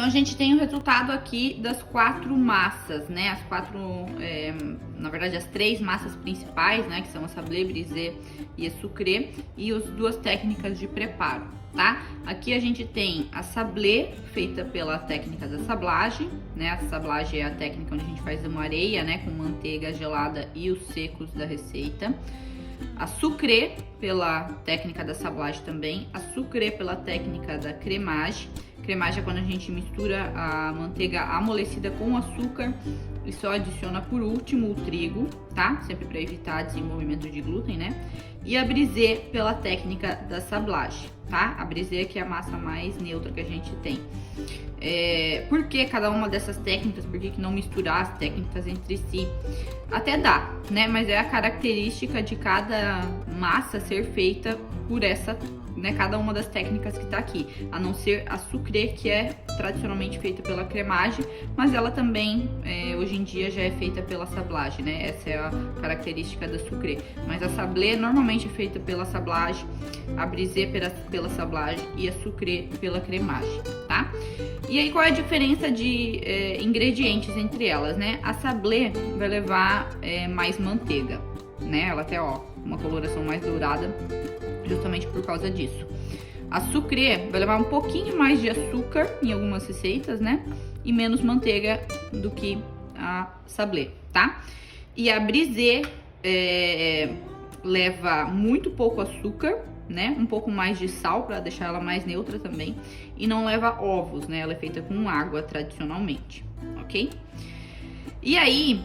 Então, a gente tem o resultado aqui das 4 massas, né? Na verdade, as 3 massas principais, né? Que são a sablé, brisé e a sucré, e as 2 técnicas de preparo, tá? Aqui a gente tem a sablé, feita pela técnica da sablagem, né? A sablagem é a técnica onde a gente faz uma areia, né? Com manteiga gelada e os secos da receita. A sucré, pela técnica da sablagem também. A sucré, pela técnica da cremage. Cremagem é quando a gente mistura a manteiga amolecida com açúcar e só adiciona por último o trigo, tá? Sempre para evitar desenvolvimento de glúten, né? E a brisé pela técnica da sablagem, tá? A brisé que é a massa mais neutra que a gente tem. Por que cada uma dessas técnicas? Por que não misturar as técnicas entre si? Até dá, né? Mas é a característica de cada massa ser feita por essa, né, cada uma das técnicas que tá aqui, a não ser a sucré, que é tradicionalmente feita pela cremage, mas ela também hoje em dia já é feita pela sablagem, né? Essa é a característica da sucré. Mas a sablé normalmente é feita pela sablagem, a brisé pela sablagem e a sucré pela cremage, tá? E aí, qual é a diferença de ingredientes entre elas, né? A sablé vai levar mais manteiga, né? Ela tem, ó, uma coloração mais dourada, justamente por causa disso. A sucré vai levar um pouquinho mais de açúcar em algumas receitas, né? E menos manteiga do que a sablé, tá? E a brisé leva muito pouco açúcar, né? Um pouco mais de sal para deixar ela mais neutra também. E não leva ovos, né? Ela é feita com água tradicionalmente, ok? E aí,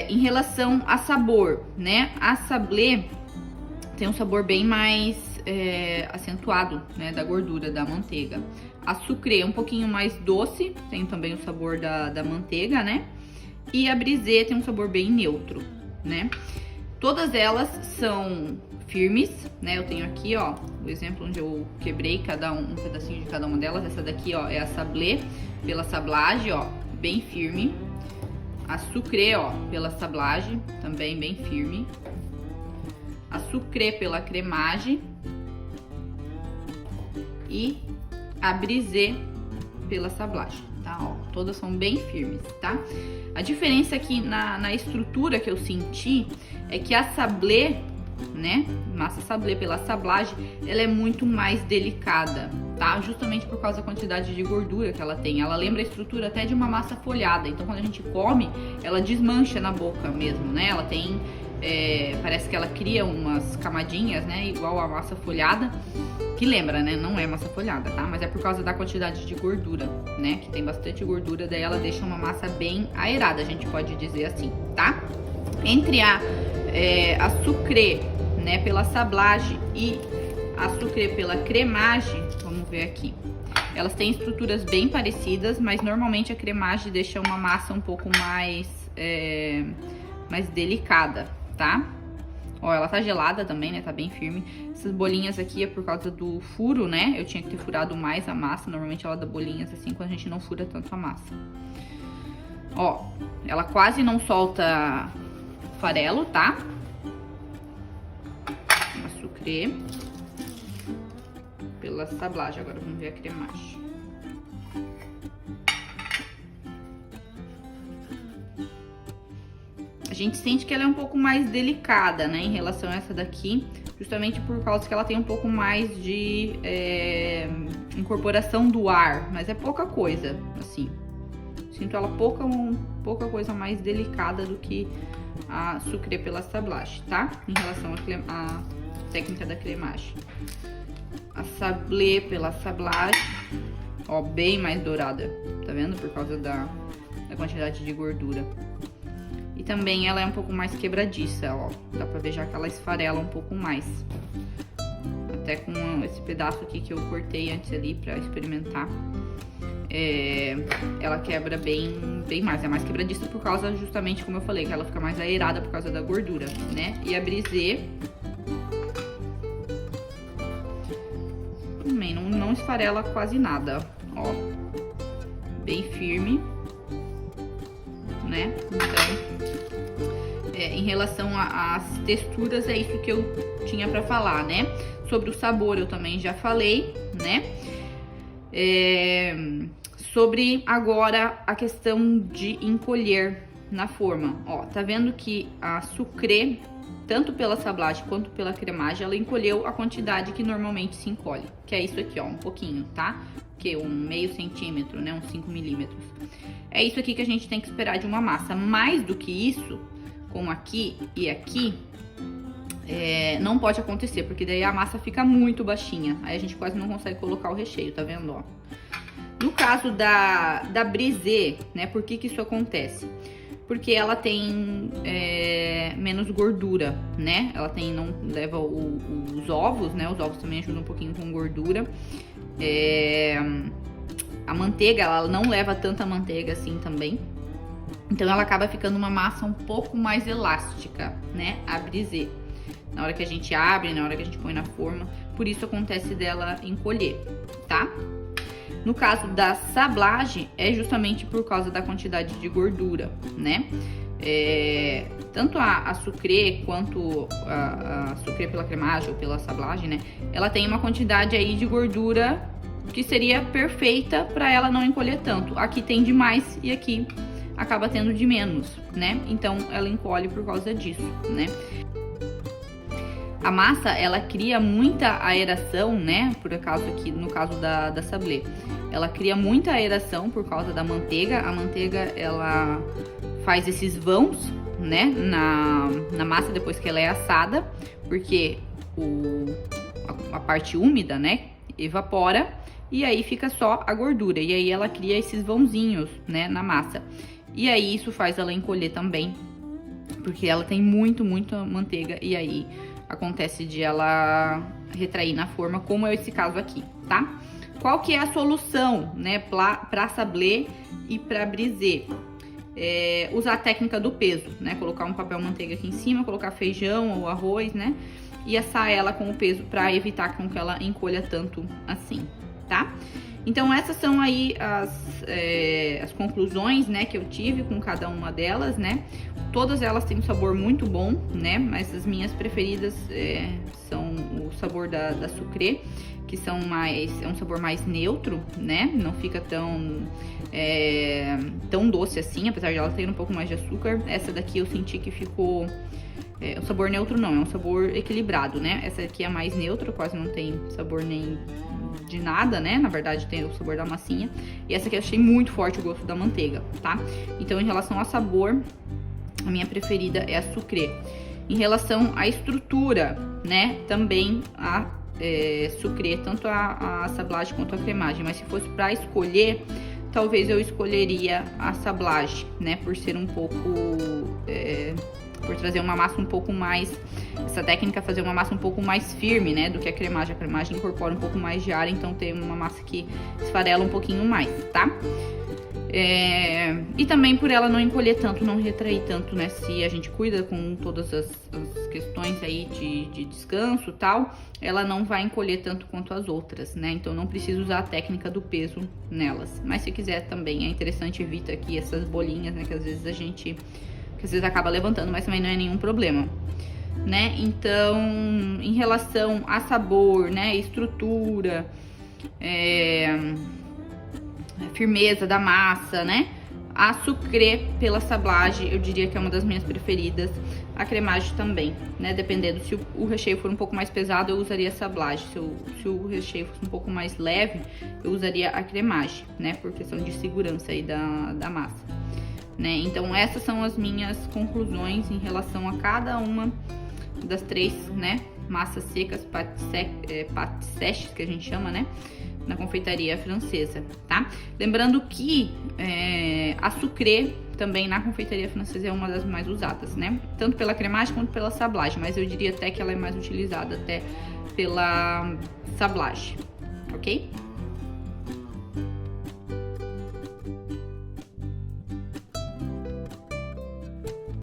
em relação a sabor, né? A sablé tem um sabor bem mais acentuado, né, da gordura da manteiga. A sucré é um pouquinho mais doce, tem também o sabor da manteiga, né? E a brisé tem um sabor bem neutro, né? Todas elas são firmes, né? Eu tenho aqui, ó, o exemplo onde eu quebrei um pedacinho de cada uma delas. Essa daqui, ó, é a sablé pela sablagem, ó, bem firme. A sucré, ó, pela sablagem, também bem firme. A sucré pela cremage e a brisé pela sablagem, tá? Ó, todas são bem firmes, tá? A diferença aqui na estrutura que eu senti é que a sablé, né, massa sablé pela sablagem, ela é muito mais delicada, tá? Justamente por causa da quantidade de gordura que ela tem. Ela lembra a estrutura até de uma massa folhada, então quando a gente come, ela desmancha na boca mesmo, né? Ela tem parece que ela cria umas camadinhas, né? Igual a massa folhada, que lembra, né? Não é massa folhada, tá? Mas é por causa da quantidade de gordura, né? Que tem bastante gordura, daí ela deixa uma massa bem aerada, a gente pode dizer assim, tá? Entre a sucré, né? Pela sablagem e a sucré pela cremage, vamos ver aqui. Elas têm estruturas bem parecidas, mas normalmente a cremage deixa uma massa um pouco mais delicada, tá? Ó, ela tá gelada também, né? Tá bem firme. Essas bolinhas aqui é por causa do furo, né? Eu tinha que ter furado mais a massa. Normalmente ela dá bolinhas assim quando a gente não fura tanto a massa. Ó, ela quase não solta farelo, tá? A sucré pela sablagem. Agora vamos ver a cremage. A gente sente que ela é um pouco mais delicada, né, em relação a essa daqui, justamente por causa que ela tem um pouco mais de incorporação do ar, mas é pouca coisa, assim. Sinto ela pouca coisa mais delicada do que a sucré pela sablagem, tá? Em relação à técnica da cremage. A sablé pela sablagem, ó, bem mais dourada, tá vendo? Por causa da quantidade de gordura. E também ela é um pouco mais quebradiça, ó. Dá pra ver já que ela esfarela um pouco mais. Até com esse pedaço aqui que eu cortei antes ali pra experimentar. Ela quebra bem mais. É mais quebradiça por causa, justamente como eu falei, que ela fica mais aerada por causa da gordura, né? E a brisé também não esfarela quase nada, ó. Bem firme, né? Então, em relação às texturas, é isso que eu tinha pra falar, né? Sobre o sabor eu também já falei, né? Sobre agora a questão de encolher na forma. Ó, tá vendo que a sucrê, tanto pela sablagem quanto pela cremagem, ela encolheu a quantidade que normalmente se encolhe, que é isso aqui, ó, um pouquinho, tá? Que um meio centímetro, né, uns 5 milímetros. É isso aqui que a gente tem que esperar de uma massa. Mais do que isso, como aqui e aqui, não pode acontecer, porque daí a massa fica muito baixinha. Aí a gente quase não consegue colocar o recheio, tá vendo, ó? No caso da brisée, né, por que que isso acontece? Porque ela tem menos gordura, né? Ela não leva os ovos, né? Os ovos também ajudam um pouquinho com gordura. A manteiga, ela não leva tanta manteiga assim também. Então ela acaba ficando uma massa um pouco mais elástica, né? A brisée. Na hora que a gente abre, na hora que a gente põe na forma. Por isso acontece dela encolher, tá? No caso da sablagem, é justamente por causa da quantidade de gordura, né? Tanto a sucrê quanto a sucrê pela cremagem ou pela sablagem, né? Ela tem uma quantidade aí de gordura que seria perfeita para ela não encolher tanto. Aqui tem demais e aqui acaba tendo de menos, né? Então ela encolhe por causa disso, né? A massa, ela cria muita aeração, né? Por acaso aqui, no caso da sablé, ela cria muita aeração por causa da manteiga. A manteiga, ela faz esses vãos, né? Na massa depois que ela é assada, porque a parte úmida, né? Evapora e aí fica só a gordura. E aí ela cria esses vãozinhos, né? Na massa. E aí isso faz ela encolher também, porque ela tem muita manteiga e aí acontece de ela retrair na forma, como é esse caso aqui, tá? Qual que é a solução, né, pra sablé e pra brisée? Usar a técnica do peso, né? Colocar um papel manteiga aqui em cima, colocar feijão ou arroz, né? E assar ela com o peso pra evitar com que ela encolha tanto assim, tá? Então essas são aí as conclusões, né, que eu tive com cada uma delas, né? Todas elas têm um sabor muito bom, né? Mas as minhas preferidas são o sabor da sucrê, que é um sabor mais neutro, né? Não fica tão doce assim, apesar de ela ter um pouco mais de açúcar. Essa daqui eu senti que ficou um sabor neutro, não, é um sabor equilibrado, né? Essa aqui é mais neutra, quase não tem sabor nem de nada, né? Na verdade tem o sabor da massinha. E essa aqui eu achei muito forte o gosto da manteiga, tá? Então, em relação a sabor, a minha preferida é a sucrê. Em relação à estrutura, né? Também a sucrê, tanto a sablagem quanto a cremagem. Mas se fosse para escolher, talvez eu escolheria a sablagem, né? Por ser um pouco... por trazer uma massa um pouco mais... Essa técnica fazer uma massa um pouco mais firme, né? Do que a cremagem. A cremagem incorpora um pouco mais de ar, então tem uma massa que esfarela um pouquinho mais, tá? E também por ela não encolher tanto, não retrair tanto, né? Se a gente cuida com todas as questões aí de descanso e tal, ela não vai encolher tanto quanto as outras, né? Então não precisa usar a técnica do peso nelas. Mas se quiser também, é interessante, evita aqui essas bolinhas, né? Que às vezes acaba levantando, mas também não é nenhum problema, né? Então, em relação a sabor, né? Estrutura, firmeza da massa, né? A sucrê pela sablagem, eu diria que é uma das minhas preferidas. A cremagem também, né? Dependendo, se o recheio for um pouco mais pesado, eu usaria a sablagem. Se o recheio fosse um pouco mais leve, eu usaria a cremagem, né? Por questão de segurança aí da massa, né? Então, essas são as minhas conclusões em relação a cada uma das três, né? Massas secas, pâtes sèches, que a gente chama, né? Na confeitaria francesa, tá? Lembrando que a sucrê também na confeitaria francesa é uma das mais usadas, né? Tanto pela cremagem quanto pela sablagem, mas eu diria até que ela é mais utilizada até pela sablagem, ok?